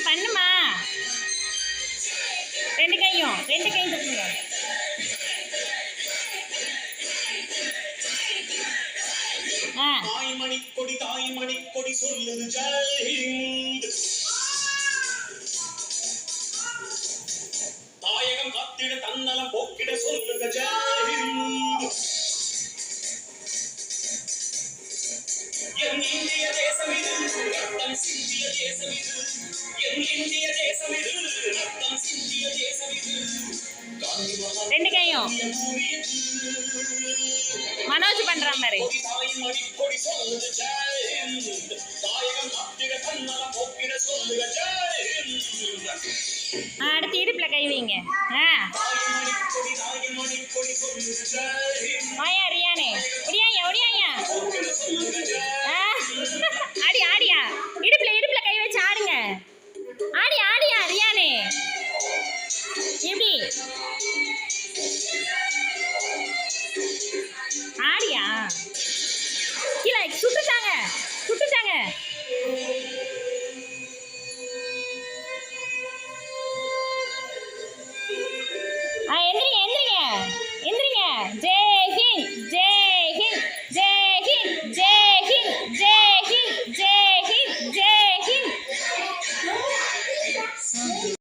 பண்ணுமா. ரெண்டு கையும் தூக்குங்க. தாய்மணி கொடி சொல்லுது ஜெய் ஹிந்த். தாயகம் காத்திட தன்னலம் போக்கிட சொல்லுக ஜெய் ஹிந்த். என் இந்திய தேசம் இது ரத்தம் சிந்திய தேசம் இது. என் இந்திய தேசம் இது ரத்தம் சிந்திய தேசம் இது. ரெண்டு கையும் மனோஜ் பண்ற மாதிரி. தாய்மணி கொடி சொல்லுது ஜெய் ஹிந்த். தாயகம் காத்திட தன்னலம் போக்கிட சொல்லுக ஜெய் ஹிந்த். அடுத்து இடுப்புல கை வைங்க. ஆயா ரியானே ஒடியாயா ஆடியா இடுப்புல கை வச்சு ஆடுங்க. ஆடியா ரியானே எப்படி ஆடியா கீழே சுட்டுட்டாங்க.